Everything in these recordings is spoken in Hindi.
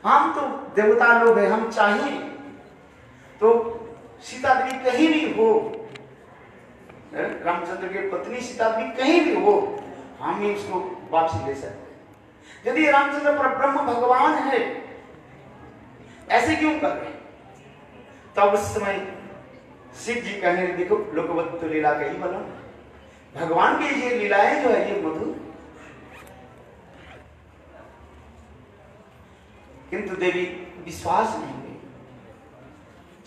हम तो देवता लोग हैं, हम चाहिए तो सीता देवी कहीं भी हो, रामचंद्र की पत्नी सीता देवी कहीं भी हो, हम ही उसको वापसी ले सकते। यदि रामचंद्र पर ब्रह्म भगवान है, ऐसे क्यों कर रहे? तब उस समय शिव जी कहने देखो लोकवत्त लीला कही बना, भगवान की ये लीलाएं जो है ये मधुर। किंतु देवी विश्वास नहीं हुई,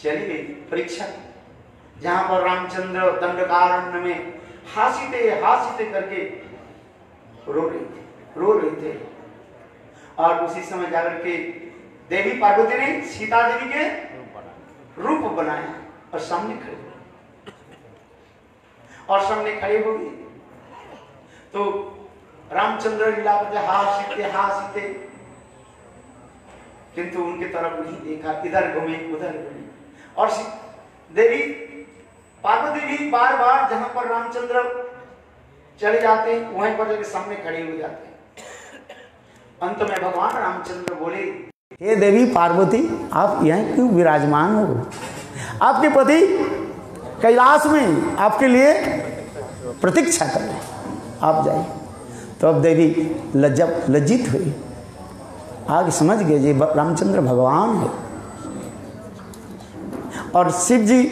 चली गई परीक्षा, जहां पर रामचंद्र दंडकारण्य में हासीते करके रो रहे थे। और उसी समय जाकर के देवी पार्वती ने सीता देवी के रूप बनाया और सामने खड़े हो गए। तो रामचंद्र लीला करते हासीते, किंतु उनके तरफ नहीं देखा, इधर घूमे उधर घूमे। और देवी पार्वती भी बार बार जहां पर रामचंद्र चले जाते हैं वहीं पर सामने खड़े हो जाते हैं। अंत में भगवान रामचंद्र बोले, हे देवी पार्वती, आप यहाँ क्यों विराजमान हो? आपके पति कैलाश में आपके लिए प्रतीक्षा कर रहे हैं, आप जाइए। तो अब देवी लज्जित हुई, आगे समझ गए ये रामचंद्र भगवान है। और शिव जी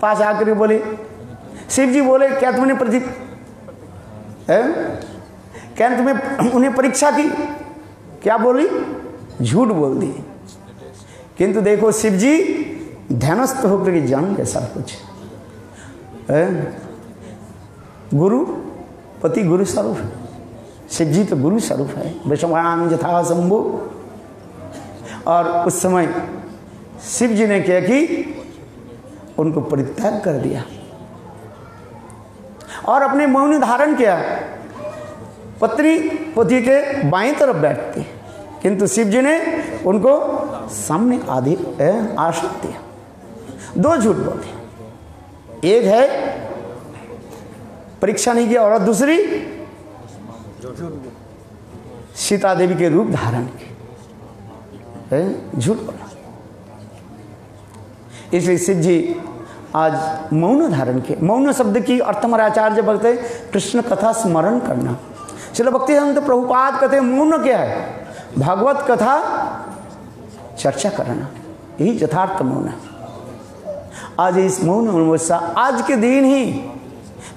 पास आकर बोले, शिव जी बोले, क्या तुमने क्या तुम्हें उन्हें परीक्षा की? क्या बोली? झूठ बोल दी। किंतु देखो शिव जी ध्यानस्थ होकर के जान गए सब कुछ। गुरु पति गुरु स्वरूप है, शिव जी तो गुरु स्वरूप है, वैष्णवान यथा शंभु। और उस समय शिव जी ने क्या कि उनको परित्याग कर दिया और अपने मौन धारण किया। पत्नी पति के बाईं तरफ बैठती, किंतु शिव जी ने उनको सामने आसन दिया। दो झूठ बोले, एक है परीक्षा नहीं किया और दूसरी सीता देवी के रूप धारण किए, झूठ बोला। इसलिए शिव जी आज मौन धारण किए। मौन शब्द की अर्थ हमारे आचार्य बोलते कृष्ण कथा स्मरण करना। चलो भक्तिसिद्धांत प्रभुपाद कहते मौन क्या है? भागवत कथा चर्चा करना, यही यथार्थ मौन है। आज इस मौन अमावस्या आज के दिन ही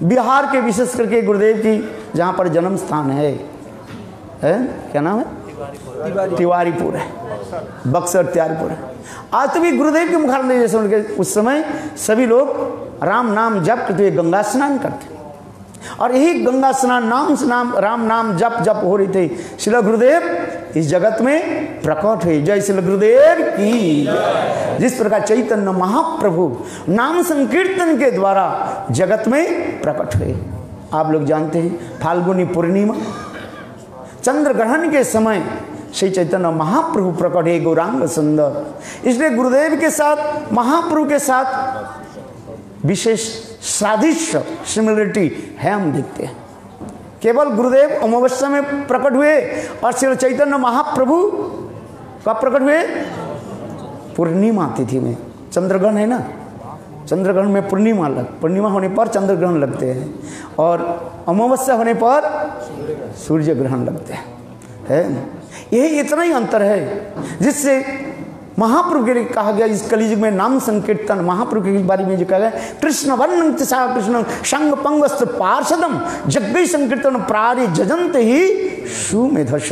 बिहार के विशेष करके गुरुदेव की जहाँ पर जन्म स्थान है क्या नाम है? तिवारीपुर है, बक्सर त्यारपुर है। आज तो भी गुरुदेव के मुखारबिंद जैसे उनके उस समय सभी लोग राम नाम जप करते, गंगा स्नान करते, और यही गंगा स्नान नाम राम नाम जप हो रही थी। श्रील गुरुदेव इस जगत में प्रकट हुई। जय श्रील गुरुदेव की। जिस प्रकार चैतन्य महाप्रभु नाम संकीर्तन के द्वारा जगत में प्रकट हुए। आप लोग जानते हैं फाल्गुनी पूर्णिमा चंद्र ग्रहण के समय श्री चैतन्य महाप्रभु प्रकट है, गौरांग सुंदर। इसलिए गुरुदेव के साथ महाप्रभु के साथ विशेष सादृश्य सिमिलरिटी है, हम देखते हैं। केवल गुरुदेव अमावस्या में प्रकट हुए और श्री चैतन्य महाप्रभु कब प्रकट हुए? पूर्णिमा तिथि में। चंद्रग्रहण है ना, चंद्रग्रहण में पूर्णिमा होने पर चंद्रग्रहण लगते हैं और अमावस्या होने पर सूर्य ग्रहण लगते हैं। यही इतना ही अंतर है जिससे महाप्रभु के लिए कहा गया इस कलियुग में नाम संकीर्तन। महाप्रभु के बारे में जो कहा गया कृष्ण वर्णं सा कृष्ण संग पंगस्त्र पार्षदम जग्गई संकीर्तन प्रारी जजंत ही सुमेधश।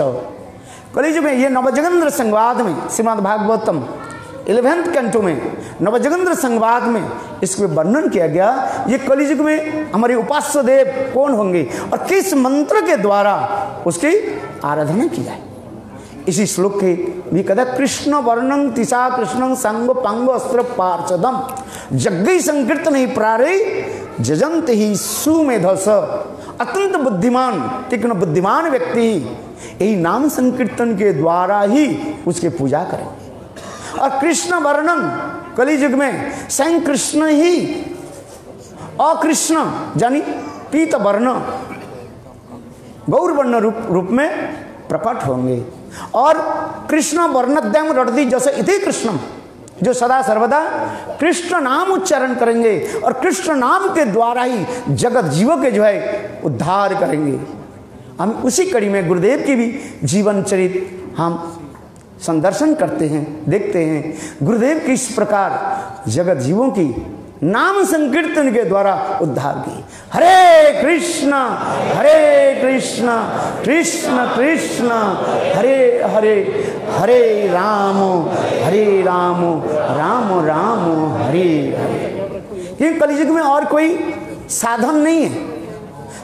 कलियुग में ये नवजगेंद्र संवाद में श्रीमद् भागवतम 11वें कैंटो में नवजगेंद्र संवाद में इसमें वर्णन किया गया। ये कलियुग में हमारे उपास्य देव कौन होंगे और किस मंत्र के द्वारा उसकी आराधना की जाए। इसी श्लोक के भी कहता है कृष्ण वर्णं तिसा कृष्णं संग पंग अस्त्र पार्षदम जग्गई संकीर्तन ही प्रारे जजंत ही सुमेधस। अत्यंत बुद्धिमान तीक्ष्ण बुद्धिमान व्यक्ति यही नाम संकीर्तन के द्वारा ही उसकी पूजा करें। और कृष्ण वर्णन कलियुग में स्वयं कृष्ण ही अकृष्ण यानी पीत वर्ण गौर वर्ण रूप में प्रकट होंगे। और कृष्ण वर्णद्यम रटती जैसे इति कृष्णम, जो सदा सर्वदा कृष्ण नाम उच्चारण करेंगे और कृष्ण नाम के द्वारा ही जगत जीवों के जो है उद्धार करेंगे। हम उसी कड़ी में गुरुदेव की भी जीवन चरित हम संदर्शन करते हैं, देखते हैं गुरुदेव किस प्रकार जगत जीवों की नाम संकीर्तन के द्वारा उद्धार की। हरे कृष्ण कृष्ण कृष्ण हरे हरे, हरे राम राम राम हरे हरे। ये कलियुग में और कोई साधन नहीं है।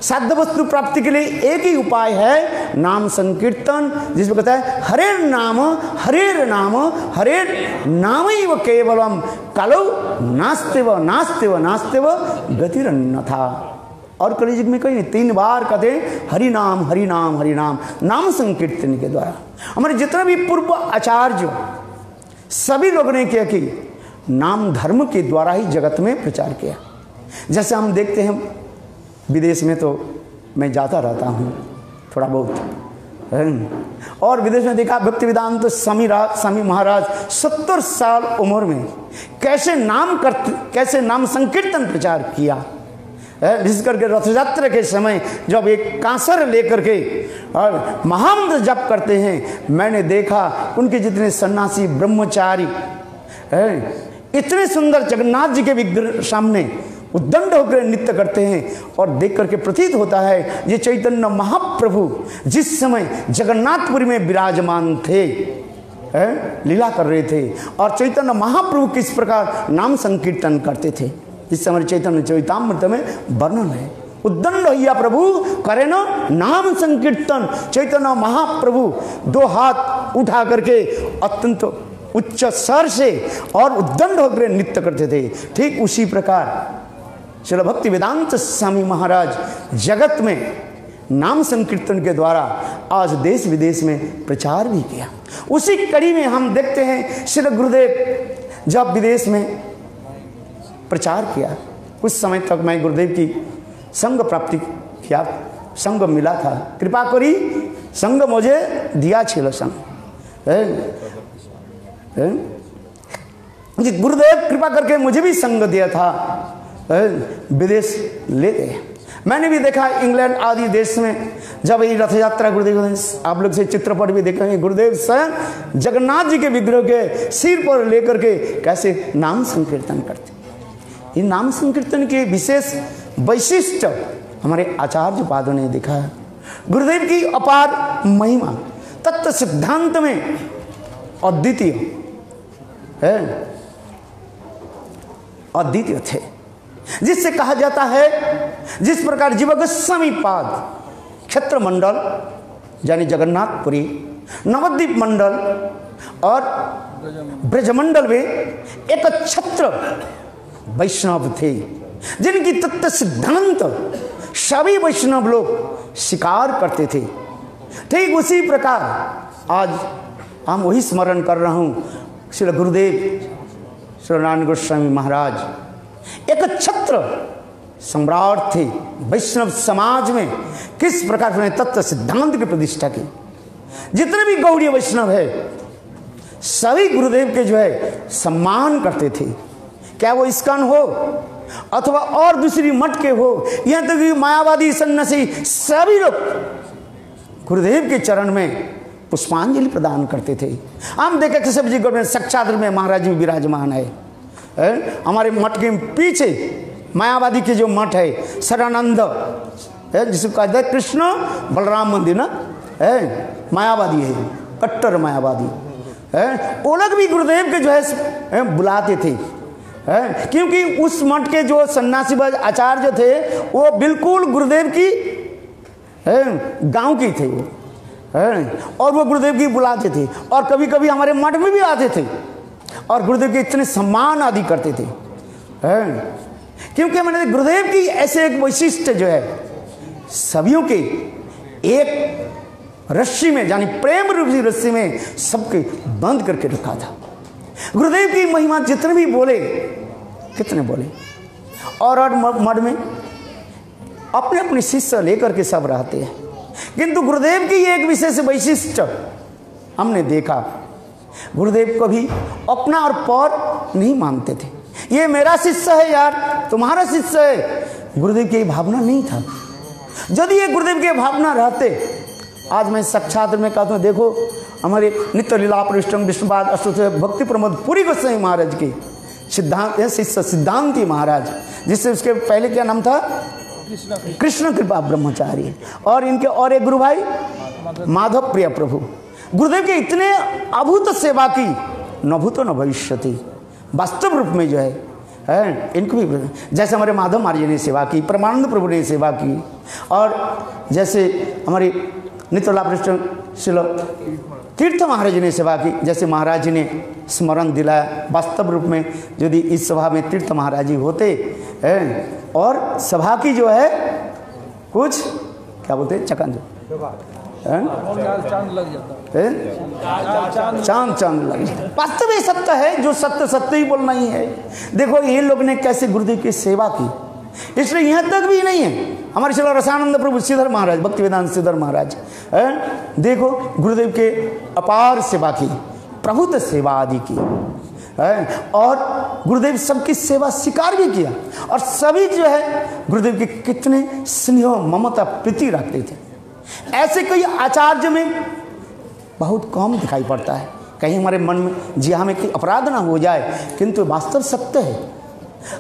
साध्य वस्तु प्राप्ति के लिए एक ही उपाय है, नाम संकीर्तन, जिसमें कहता है हरे नाम व केवलम कालो नास्तेव नास्तेव नास्तेव गतिरन्यथा। और कलियुग में कोई नहीं, 3 बार कहते हरि नाम हरि नाम हरि नाम, नाम संकीर्तन के द्वारा। हमारे जितने भी पूर्व आचार्य सभी लोगों ने किया कि नाम धर्म के द्वारा ही जगत में प्रचार किया। जैसे हम देखते हैं विदेश में, तो मैं जाता रहता हूँ थोड़ा बहुत, और विदेश में देखा भक्ति वेदांत स्वामी महाराज 70 साल उम्र में कैसे नाम संकीर्तन प्रचार किया। विशेष करके रथ यात्रा के समय जब एक कांसर लेकर के और महामंत्र जप करते हैं, मैंने देखा उनके जितने सन्यासी ब्रह्मचारी इतने सुंदर जगन्नाथ जी के विग्रह सामने उद्दंड होकर नृत्य करते हैं, और देख करके प्रतीत होता है ये चैतन्य महाप्रभु जिस समय जगन्नाथपुरी में विराजमान थे, लीला कर रहे थे, और चैतन्य महाप्रभु किस प्रकार नाम संकीर्तन करते थे, इस समय चैतन्य चरितामृत में वर्णन है। उद्दंड हैया प्रभु करे न नाम संकीर्तन। चैतन्य महाप्रभु 2 हाथ उठा करके अत्यंत उच्च स्वर से और उद्दंड होकर नृत्य करते थे। ठीक उसी प्रकार श्रील भक्ति वेदांत स्वामी महाराज जगत में नाम संकीर्तन के द्वारा आज देश विदेश में प्रचार भी किया। उसी कड़ी में हम देखते हैं श्री गुरुदेव जब विदेश में प्रचार किया, कुछ समय तक मैं गुरुदेव की संग प्राप्ति किया, संग मिला था, कृपा करी संग मुझे दिया छिलो संग। गुरुदेव कृपा करके मुझे भी संग दिया था, विदेश ले गए। मैंने भी देखा इंग्लैंड आदि देश में जब ये रथ यात्रा गुरुदेव, आप लोग से चित्रपट भी देखेंगे, गुरुदेव स्वयं जगन्नाथ जी के विग्रह के सिर पर लेकर के कैसे नाम संकीर्तन करते। ये नाम संकीर्तन के विशेष वैशिष्ट हमारे आचार्य पादों ने देखा है। गुरुदेव की अपार महिमा तत्व सिद्धांत में अद्वितीय है, अद्वितीय थे, जिससे कहा जाता है जिस प्रकार जीवगोस्वामी पाद क्षेत्र मंडल यानी जगन्नाथपुरी, नवद्वीप मंडल और ब्रजमंडल में एक छत्र वैष्णव थे, जिनकी तत्व सिद्धांत सभी वैष्णव लोग स्वीकार करते थे। ठीक उसी प्रकार आज हम वही स्मरण कर रहा हूँ, श्री गुरुदेव श्री नारायण गोस्वामी महाराज एक छत्र सम्राट थे वैष्णव समाज में, किस प्रकार उन्होंने तत्व सिद्धांत की प्रतिष्ठा की। जितने भी गौड़ीय वैष्णव है सभी गुरुदेव के जो है सम्मान करते थे, क्या वो इस्कॉन हो अथवा और दूसरी मठ के हो, यहाँ तक कि मायावादी सन्यासी सभी लोग गुरुदेव के चरण में पुष्पांजलि प्रदान करते थे। हम देखे कि सब जी में साक्षात में महाराज जी विराजमान है। हमारे मठ के पीछे मायावादी के जो मठ है सदानंद है, जिसको कहते हैं कृष्ण बलराम मंदिर ना है, मायावादी है, कट्टर मायावादी है। वो लोग भी गुरुदेव के जो है बुलाते थे, क्योंकि उस मठ के जो सन्यासी आचार्य थे वो बिल्कुल गुरुदेव की गांव की थे वो, और वो गुरुदेव की बुलाते थे और कभी कभी हमारे मठ में भी आते थे और गुरुदेव के इतने सम्मान आदि करते थे। क्योंकि मैंने गुरुदेव की ऐसे एक वैशिष्ट जो है सभियों के एक रस्सी में यानी प्रेम रूपी रस्सी में सबके बंद करके रखा था। गुरुदेव की महिमा जितने भी बोले कितने बोले, और मठ में अपने अपने शिष्य लेकर के सब रहते हैं, किंतु गुरुदेव की एक विशेष वैशिष्ट हमने देखा गुरुदेव कभी अपना और पर नहीं मानते थे। ये मेरा शिष्य है यार, तुम्हारा शिष्य है। गुरुदेव की भावना नहीं था। यदि ये गुरुदेव की भावना रहते, आज मैं साक्षात में कहता हूँ, देखो हमारे नित्य लीला परिष्टम विष्णुपाद अष्टोत्तर भक्ति प्रमोद पुरी गोस्वामी महाराज के सिद्धांत शिष्य सिद्धांती महाराज, जिससे उसके पहले क्या नाम था, कृष्ण कृपा ब्रह्मचारी, और इनके और एक गुरु भाई माधव प्रिय प्रभु। गुरुदेव के इतने अभूत सेवा की, न भूतो न भविष्यति, वास्तव रूप में जो है इनको भी, जैसे हमारे माधव महाराज ने सेवा की, परमानंद प्रभु ने सेवा की, और जैसे हमारे नित्य शिल तीर्थ महाराज ने सेवा की, जैसे महाराज ने स्मरण दिलाया। वास्तव रूप में यदि इस सभा में तीर्थ महाराज जी होते हैं, और सभा की जो है कुछ क्या बोलते हैं, चकान चांद लग जाता, चांद लग जाता। वास्तव ये सत्य है, जो सत्य सत्य ही बोलना ही है। देखो ये लोग ने कैसे गुरुदेव की सेवा की, इसलिए यहाँ तक भी नहीं है। हमारे श्री रसानंद प्रभु श्रीधर महाराज, भक्ति वेदांत श्रीधर महाराज, देखो गुरुदेव के अपार सेवा की, प्रभुत सेवा आदि की, और गुरुदेव सबकी सेवा स्वीकार भी किया, और सभी जो है गुरुदेव के कितने स्नेह ममता प्रीति रखते थे। ऐसे कोई आचार्य में बहुत कम दिखाई पड़ता है। कहीं हमारे मन में जिया में कोई अपराध ना हो जाए, किंतु वास्तव सत्य है।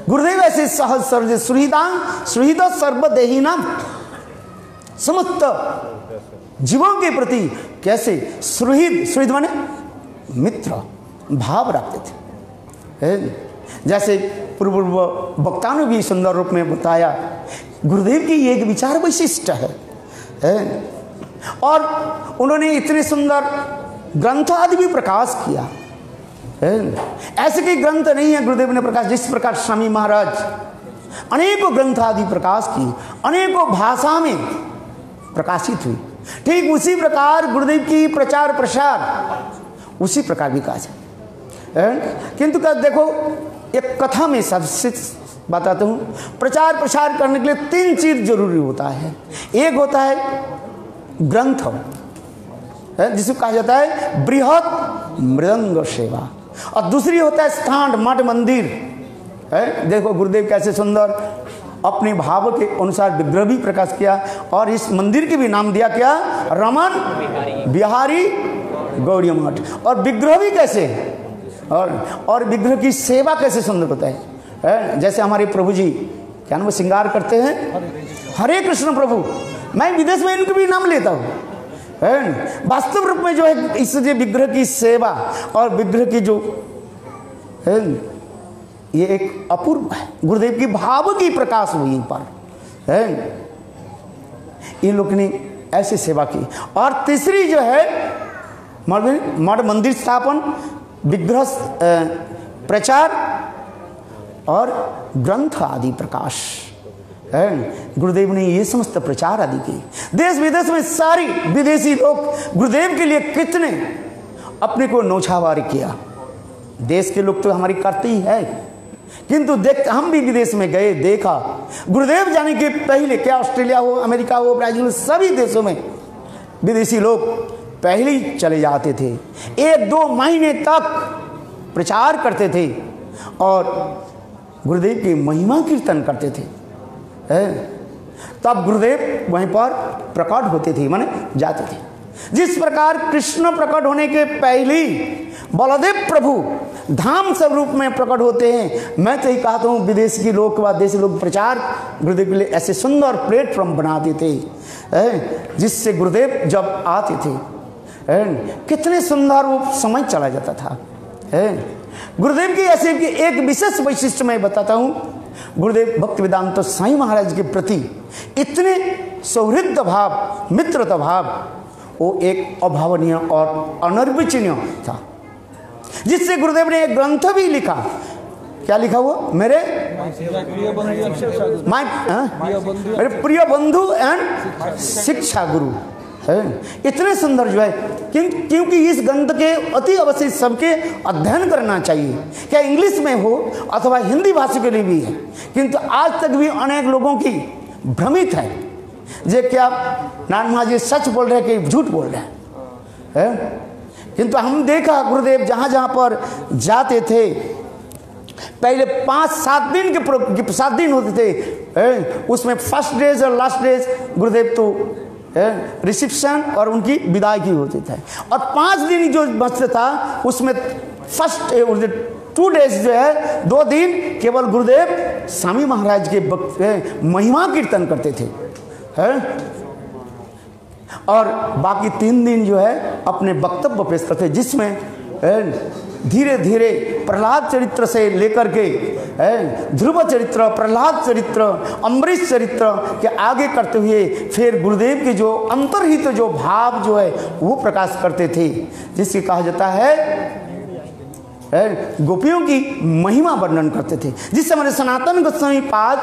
गुरुदेव ऐसे सहज सर्व सुहृद सर्वदेहिनां, समस्त जीवों के प्रति कैसे सुहृद माने मित्र भाव रखते थे। जैसे पूर्व वक्ता ने भी सुंदर रूप में बताया, गुरुदेव की एक विचार वैशिष्ट है, और उन्होंने इतने सुंदर ग्रंथ आदि भी प्रकाश किया। ऐसे कोई ग्रंथ नहीं है गुरुदेव ने प्रकाश, जिस प्रकार स्वामी महाराज अनेकों ग्रंथ आदि प्रकाश की, अनेकों भाषा में प्रकाशित हुई। ठीक उसी प्रकार गुरुदेव की प्रचार प्रसार उसी प्रकार विकास है। किंतु देखो एक कथा में सबसे बताता हूँ, प्रचार प्रसार करने के लिए 3 चीज जरूरी होता है। एक होता है ग्रंथ, जिसको कहा जाता है बृहत मृदंग सेवा, और दूसरी होता है स्थान मठ मंदिर। देखो गुरुदेव कैसे सुंदर अपने भाव के अनुसार विग्रह भी प्रकाश किया, और इस मंदिर के भी नाम दिया क्या, रमन बिहारी गौड़ी मठ। और विग्रह भी कैसे, और विग्रह की सेवा कैसे सुंदर होता है। जैसे हमारे प्रभु जी क्या नाम श्रृंगार करते हैं, हरे कृष्ण प्रभु। मैं विदेश में इनके भी नाम लेता हूँ। वास्तव रूप में जो है इस विग्रह की सेवा और विग्रह की जो है, ये एक अपूर्व है। गुरुदेव की भाव की प्रकाश हुई पर है, इन लोग ने ऐसी सेवा की। और तीसरी जो है मठ मंदिर स्थापन, विग्रह प्रचार और ग्रंथ आदि प्रकाश है। गुरुदेव ने ये समस्त प्रचार आदि की। देश विदेश में सारी विदेशी लोग गुरुदेव के लिए कितने अपने को नौछावर किया। देश के लोग तो हमारी करते ही है, किंतु देख हम भी विदेश में गए, देखा गुरुदेव जाने के पहले, क्या ऑस्ट्रेलिया हो, अमेरिका हो, ब्राजील, सभी देशों में विदेशी लोग पहले ही चले जाते थे। 1-2 महीने तक प्रचार करते थे और गुरुदेव की महिमा कीर्तन करते थे। तब गुरुदेव वहीं पर प्रकट होते थे, माने जाते थे। जिस प्रकार कृष्ण प्रकट होने के पहले बलदेव प्रभु धाम स्वरूप में प्रकट होते हैं। मैं तो ही कहता हूँ विदेश के लोग व देशी लोग प्रचार गुरुदेव के लिए ऐसे सुंदर प्लेटफॉर्म बनाते थे, जिससे गुरुदेव जब आते थे कितने सुंदर वो समय चला जाता था। गुरुदेव की ऐसे एक विशेष वैशिष्ट्य मैं बताता हूँ। गुरुदेव भक्ति वेदांत साईं महाराज के प्रति इतने सौहृद भाव, मित्रता भाव, वो एक अभावनीय और अनिर्वचनीय था, जिससे गुरुदेव ने एक ग्रंथ भी लिखा। क्या लिखा वो, मेरे प्रिय बंधु एंड शिक्षा गुरु। इतने सुंदर जो है, क्योंकि इस ग्रंथ के अति अवश्य सबके अध्ययन करना चाहिए, क्या इंग्लिश में हो अथवा हिंदी भाषा के लिए भी है। किंतु आज तक भी अनेक लोगों की भ्रमित है जे क्या नारायण महाराज जी सच बोल रहे हैं कि झूठ बोल रहे हैं। किंतु हम देखा गुरुदेव जहाँ जहाँ पर जाते थे, पहले 5-7 दिन के 7 दिन होते थे, उसमें फर्स्ट डेज और लास्ट डेज गुरुदेव तो रिसेप्शन और उनकी विदाई की होती थे, और 5 दिन जो बचता था उसमें फर्स्ट 2 डेज जो है 2 दिन केवल गुरुदेव स्वामी महाराज के महिमा कीर्तन करते थे, और बाकी 3 दिन जो है अपने वक्तव्य पेश करते, जिसमें धीरे धीरे प्रहलाद चरित्र से लेकर के ध्रुव चरित्र, प्रहलाद चरित्र, अम्बरीश चरित्र के आगे करते हुए फिर गुरुदेव के जो अंतर्हित जो भाव जो है वो प्रकाश करते थे, जिससे कहा जाता है गोपियों की महिमा वर्णन करते थे। जिससे हमारे सनातन गोस्वामी पाद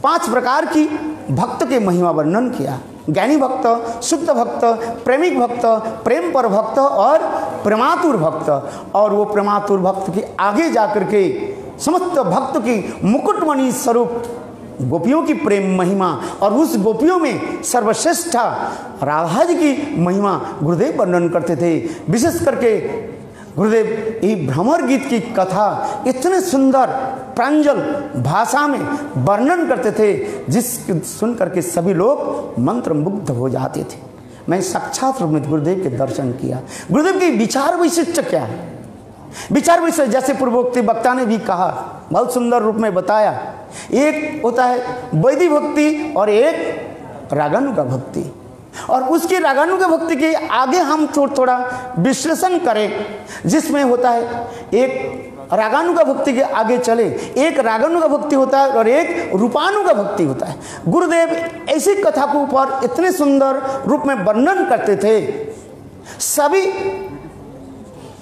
5 प्रकार की भक्त के महिमा वर्णन किया, ज्ञानी भक्त, शुद्ध भक्त, प्रेमिक भक्त, प्रेम पर भक्त और प्रेमातुर भक्त। और वो प्रेमातुर भक्त के आगे जाकर के समस्त भक्त की मुकुटमणि स्वरूप गोपियों की प्रेम महिमा, और उस गोपियों में सर्वश्रेष्ठ राधा जी की महिमा गुरुदेव वर्णन करते थे। विशेष करके गुरुदेव ये भ्रमर गीत की कथा इतने सुंदर प्रांजल भाषा में वर्णन करते थे, जिस सुन करके सभी लोग मंत्रमुग्ध हो जाते थे। मैं साक्षात रूप में गुरुदेव के दर्शन किया। गुरुदेव के विचार वैशिष्ट क्या है? विचार वैशिष्ट जैसे पूर्वोक्ति वक्ता ने भी कहा, बहुत सुंदर रूप में बताया। एक होता है वैदिक भक्ति और एक रागानुगा भक्ति, और उसकी रागानुगा भक्ति के आगे हम थोड़ा विश्लेषण करें, जिसमें होता है एक रागानुगा भक्ति के आगे चले, एक रागानुगा भक्ति होता है और एक रूपानुगा भक्ति होता है। गुरुदेव ऐसी कथा के ऊपर इतने सुंदर रूप में वर्णन करते थे। सभी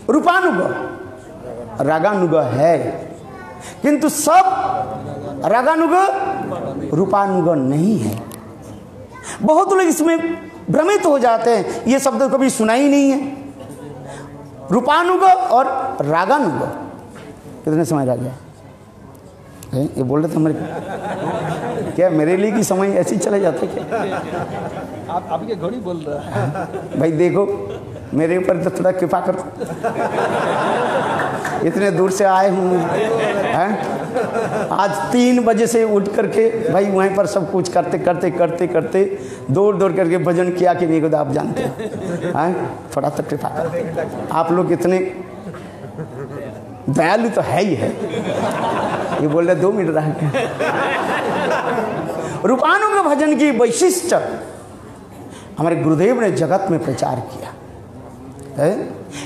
रूपानुगा रागानुगा है, किंतु सब रागानुगा रूपानुगा नहीं है। बहुत लोग इसमें भ्रमित हो जाते हैं, ये शब्द कभी सुना ही नहीं है। रूपानुग और रागानुग कितने समय रह गया? ये बोल रहे थे हमारे क्या मेरे लिए कि समय ऐसे ही चले जाते क्या? आप आपके घड़ी बोल रहे हैं भाई देखो मेरे ऊपर तो थोड़ा कृपा करो, इतने दूर से आए हूँ हैं। आज 3 बजे से उठ करके भाई वहीं पर सब कुछ करते करते करते करते दौड़ दौड़ करके भजन किया कि नहीं खुदा आप जानते हैं। थोड़ा तो कृपा करो, आप लोग इतने दयालु तो है ही है। ये बोल रहे 2 मिनट रह गए। रूपानुग भजन की वैशिष्ट हमारे गुरुदेव ने जगत में प्रचार किया है।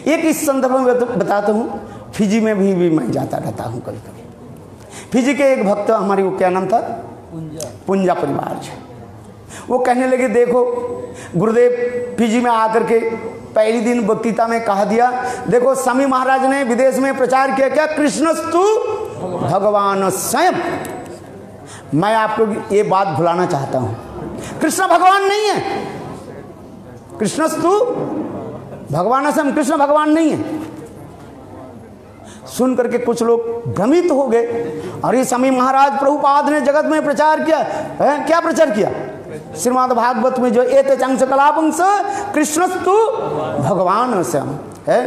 एक इस संदर्भ में बताता हूँ, फिजी में भी मैं जाता रहता हूँ कभी कभी। फिजी के एक भक्त हमारे, वो क्या नाम था, पुंजा परिवार है, वो कहने लगे देखो गुरुदेव फिजी में आकर के पहली दिन वक्तृता में कहा दिया, देखो स्वामी महाराज ने विदेश में प्रचार किया क्या, कृष्णस्तु भगवान स्वयं। मैं आपको ये बात भुलाना चाहता हूँ, कृष्ण भगवान नहीं है, कृष्णस्तु भगवान स्वयं, कृष्ण भगवान नहीं है। सुन करके कुछ लोग भ्रमित हो गए। अरे स्वामी महाराज प्रभुपाद ने जगत में प्रचार किया है, क्या प्रचार किया? श्रीमद् भागवत में जो एतंच कलापंस कृष्णस्तु भगवान स्वयं है,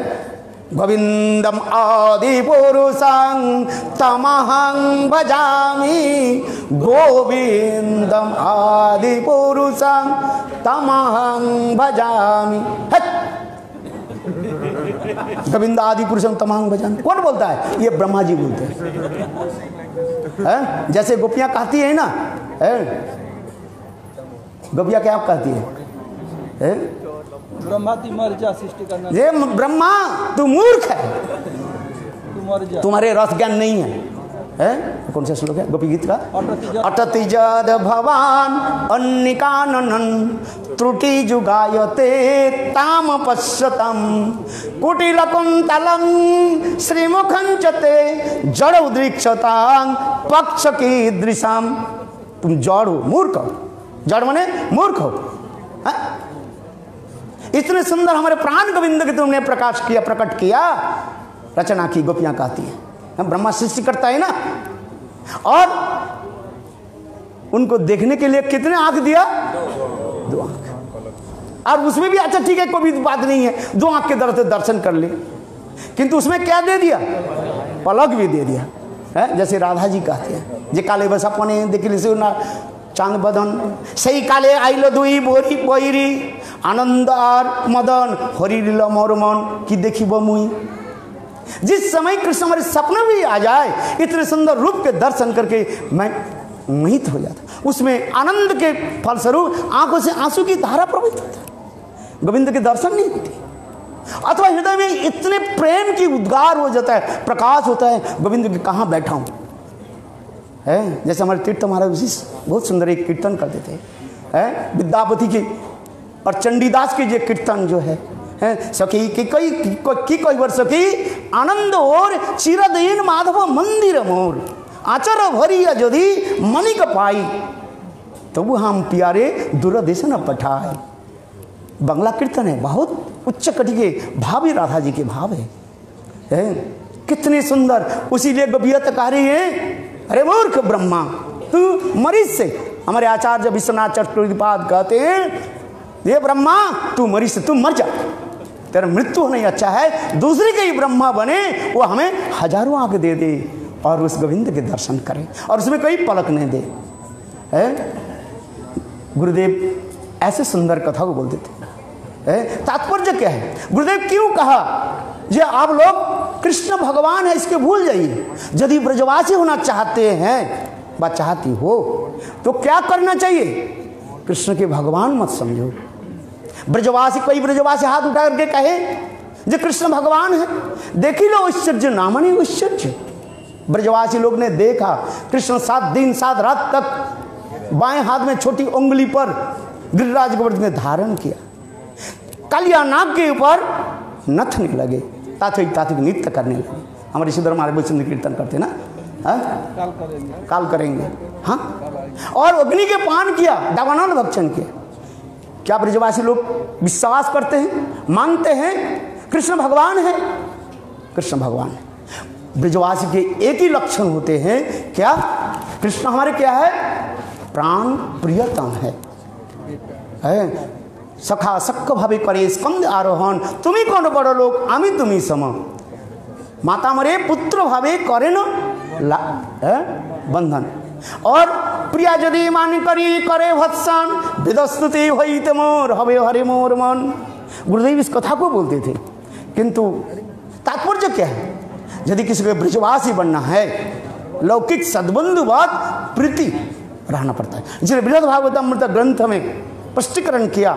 गोविंदम आदि पुरुषं तमहं भजामि, गोविंदम आदि पुरुषं तमहं भजामि। गोविंद आदि पुरुषम तमाम भजन कौन बोलता है? ये ब्रह्मा जी बोलते हैं। जैसे गोपियां कहती है ना, गोपियां क्या कहती है? ब्रह्मा तू मर जा सृष्टि करना। ये ब्रह्मा तू मूर्ख है, तू मर जा, तुम्हारे रस ज्ञान नहीं है। कौन सा श्लोक है गोपी गीत का? अटति जद भवान अन्निकानन त्रुटि जुगायते ताम पश्यतम कुटिलकुंतलं श्रीमुखं चते जड़ उद्रिक्षतां पक्ष की दृशाम। तुम जड़ हो, मूर्ख हो, जड़ माने मूर्ख हो। इतने सुंदर हमारे प्राण गोविंद के तुमने प्रकाश किया, प्रकट किया, रचना की। गोपियां कहती हैं ब्रह्मा सृष्टि करता है ना, और उनको देखने के लिए कितने आंख दिया? 2 आंख। और उसमें भी अच्छा ठीक है, कोई भी बात नहीं है, 2 आंख के दर्शन कर ले, किंतु उसमें क्या दे दिया, पलक भी दे दिया है। जैसे राधा जी कहते हैं, जे काले बस अपने देखिले से ना चांद बदन, सही काले आइल दुई बोरी बैरी, आनंद और मदन हरिल मोर मन की देखिब मुई। जिस समय कृष्ण हमारे सपना भी आ जाए, इतने सुंदर रूप के दर्शन करके मैं मोहित हो जाता, उसमें आनंद के फलस्वरूप आंखों से आंसू की धारा प्रवाहित होता है, गोविंद के दर्शन नहीं होते, अथवा हृदय में इतने प्रेम की उद्गार हो जाता है, प्रकाश होता है, गोविंद के कहाँ बैठा हूँ है। जैसे हमारे तीर्थ महाराज बहुत सुंदर एक कीर्तन करते थे, है विद्यापति के और चंडीदास के, ये कीर्तन जो है सखी की कई वर्ष की आनंद और चिरदीन माधव मंदिर मोर, आचर भरिया यदि मणिक पाई, तबु हम प्यारे दूरदेश न पठाए। बंगला कीर्तन है, बहुत उच्च कटि के भाव ही राधा जी के भाव है कितने सुंदर। उसीलिए गभियत कार्य है, अरे मूर्ख ब्रह्मा तू मरीज से, हमारे आचार्य विश्वनाथ चक्रवर्तीपाद कहते हैं, ये ब्रह्मा तू मरीज से, तू मर जा, तेरा मृत्यु होना ही अच्छा है, दूसरे के ही ब्रह्मा बने, वो हमें हजारों आंख दे दे और उस गोविंद के दर्शन करें और उसमें कोई पलक नहीं दे है। गुरुदेव ऐसे सुंदर कथा को बोलते थे। तात्पर्य क्या है, गुरुदेव क्यों कहा ये आप लोग कृष्ण भगवान है इसके भूल जाइए। यदि ब्रजवासी होना चाहते हैं व चाहती हो तो क्या करना चाहिए, कृष्ण के भगवान मत समझो। ब्रजवासी, कोई ब्रजवासी हाथ उठा करके कहे जो कृष्ण भगवान है, देखी लो ऐश्वर्य नामनी ऐश्वर्य। ब्रजवासी लोग ने देखा कृष्ण 7 दिन 7 रात तक बाएं हाथ में छोटी उंगली पर गिरिराज गोवर्धन में धारण किया, कालिया नाग के ऊपर नथने लगे, तात्विक नृत्य करने लगे। हमारे श्रीधर महाराज वैष्णव कीर्तन करते ना, काल करेंगे हाँ, और अग्नि के पान किया, दावानल भक्षण किया। क्या ब्रजवासी लोग विश्वास करते हैं, मानते हैं कृष्ण भगवान है? कृष्ण भगवान है। ब्रजवासी के एक ही लक्षण होते हैं, क्या कृष्ण हमारे क्या है, प्राण प्रियतम है। सखा सक्क भावे करे स्कंद आरोहण, तुम्ही कौन बड़ लोक आमी तुम्ही सम, माता मरे पुत्र भावे करे न बंधन, और प्रिया यदि मान करी करे भत्सन, विदस्तुति होइत मोर हवे हरे मोर मन। गुरुदेव इस कथा को बोलते थे, किंतु तात्पर्य क्या है, यदि किसी को ब्रजवासी बनना है, लौकिक सद्बंधुवाद प्रीति रहना पड़ता है। जिसने बृहद भागवतामृत ग्रंथ में स्पष्टीकरण किया,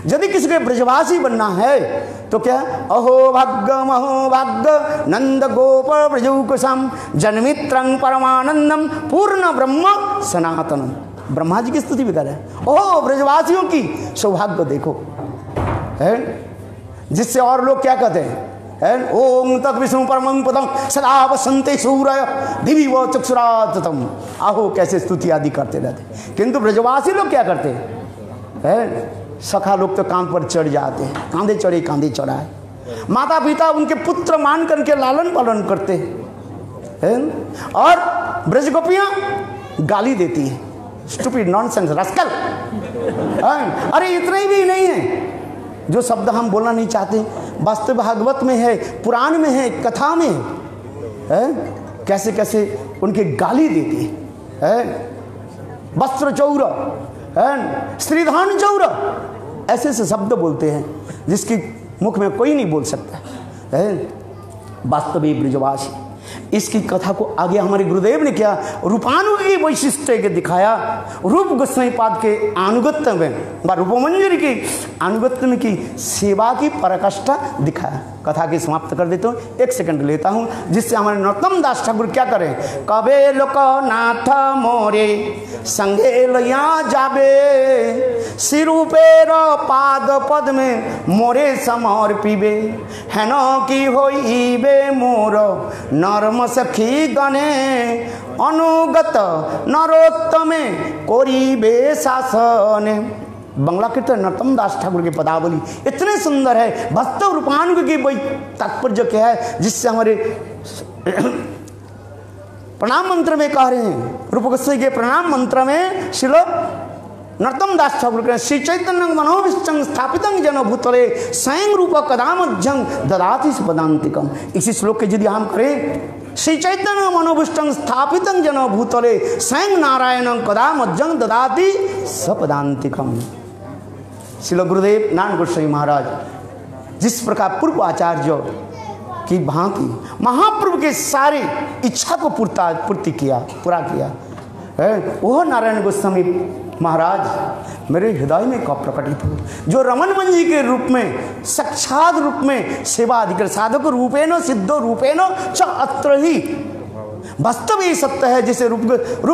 यदि किसी को ब्रजवासी बनना है तो क्या, अहो भाग्य नंद गोप ब्रजौकुशम जन्मित्रं परमानंदम पूर्ण ब्रह्म सनातनम। ब्रह्मा जी की स्तुति भी कर रहे हैं, ओहो ब्रजवासियों की सौभाग्य देखो है, जिससे और लोग क्या कहते हैं, ओम तत् विष्णु परमं पदम सदा वसंते सूरय दिवि व चक्षुरातम। आहो कैसे स्तुति आदि करते रहते, किंतु ब्रजवासी लोग क्या करते हैं, सखा लोग तो कांध पर चढ़ जाते हैं, कांधे चढ़े कांधे चढ़ाए, माता पिता उनके पुत्र मान करके लालन पालन करते हैं, और ब्रज गोपियां गाली देती है, स्टूपिड नॉनसेंस रस्कल। अरे इतना ही भी नहीं है, जो शब्द हम बोलना नहीं चाहते वास्तव भागवत में है, पुराण में है, कथा में है, कैसे कैसे उनके गाली देती है, वस्त्र चौर, श्रीधान चौर, ऐसे ऐसे शब्द बोलते हैं जिसकी मुख में कोई नहीं बोल सकता है। वास्तविक ब्रजवासी, इसकी कथा को आगे हमारे गुरुदेव ने क्या रूपानुग की वैशिष्ट्य के दिखाया, रूप गोस्वामी पाद के अनुगत्य में व रूपमंजरी के अनुगत्य में की सेवा की पराकाष्ठा दिखाया। कथा की समाप्त कर देता हूँ, 1 सेकंड लेता हूँ, जिससे हमारे नरोत्तम दास ठाकुर क्या करें, कबे लोक नाथ मोरे संगे लया जाबे, सिरूपेर पाद पद में मोरे समर्पिबे, हेन की होइबे मोर नर्म सखी गणे, अनुगत नरोत्तमे करिबे शासने। बंगला कीर्तन नरोत्तम दास ठाकुर की पदावली इतने सुंदर है, वास्तव रूपानुग की वही तात्पर्य क्या है, जिससे हमारे प्रणाम मंत्र में कह रहे हैं, रूप गोस्वामी के प्रणाम मंत्र में श्रील नरोत्तम दास ठाकुर के श्री चैतन्य मनोविष्टं स्थापितं जन भूतले स्वयं रूप कदामज्जं ददाति पदांतिकम। इसी श्लोक के यदि हम करें, श्री चैतन्य मनोविष्टं स्थापितं जन भूतले स्वयं नारायणं कदामज्जं ददाति सपदांतिकम। श्रील गुरुदेव नानक गोस्वामी महाराज जिस प्रकार पूर्व आचार्य की भांति महाप्रभु के सारे इच्छा को पूर्ति किया, पूरा किया है, वह नारायण गोस्वामी महाराज मेरे हृदय में कब प्रकटित हो, जो रमन मंजी के रूप में साक्षात रूप में सेवा अधिकार साधक रूपेण सिद्ध रूपेण च अत्र ही वास्तव ये सत्य है। जैसे रूप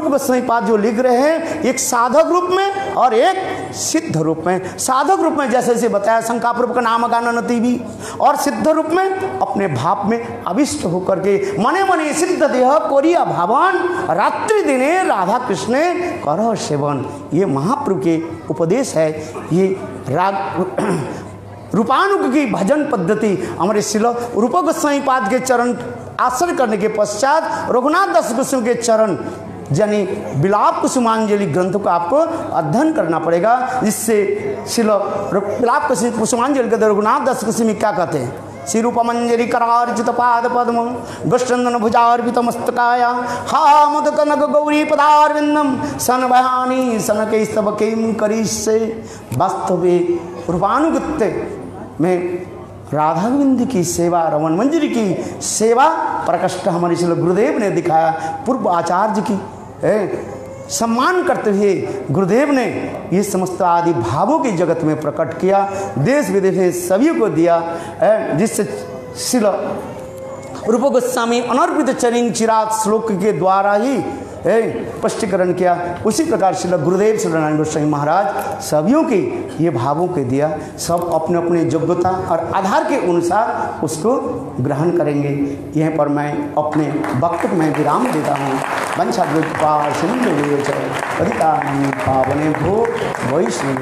गोस्वामी पाद जो लिख रहे हैं, एक साधक रूप में और एक सिद्ध रूप में। साधक रूप में जैसे जैसे बताया शंकाप्रभु का नाम गाननति भी, और सिद्ध रूप में अपने भाव में अविष्ट होकर के मने मने सिद्ध देह कोरिया भावन रात्रि दिने राधा कृष्ण कर सेवन। ये महाप्रभु के उपदेश है। ये राग रूपानुग की भजन पद्धति हमारे शिल रूप गोस्वामी पाद के चरण आश्रय करने के पश्चात रघुनाथ दास गोस्वामी के चरण यानी विलाप कुसुमांजलि ग्रंथ को आपको अध्ययन करना पड़ेगा, जिससे शिल विलाप कुसुमांजलि के रघुनाथ दास गोस्वामी क्या कहते हैं, श्री रूपमंजरी करार्चित पाद पद्म गोष्ठंदन भुजार्पित मस्तकाया हा मद कनक गौरी पदारविंदम सन बहानी सन के स्तव केम करिष्ये। वास्तवे रूपानुगत्य में राधा गोविंद की सेवा, रमन मंजरी की सेवा प्रकष्ट हमारे श्री गुरुदेव ने दिखाया। पूर्व आचार्य की सम्मान करते हुए गुरुदेव ने ये समस्त आदि भावों के जगत में प्रकट किया, देश विदेश में सभी को दिया, जिससे श्री रूप गोस्वामी अनर्पित चरिंग चिराग श्लोक के द्वारा ही स्पष्टीकरण किया। उसी प्रकार श्री गुरुदेव श्री नारायण गोस्वामी महाराज सभियों के ये भावों के दिया। सब अपने अपने योग्यता और आधार के अनुसार उसको ग्रहण करेंगे। यहीं पर मैं अपने वक्तव्य में विराम देता हूँ। वंशाद्वैत पावने भो वैष्णव।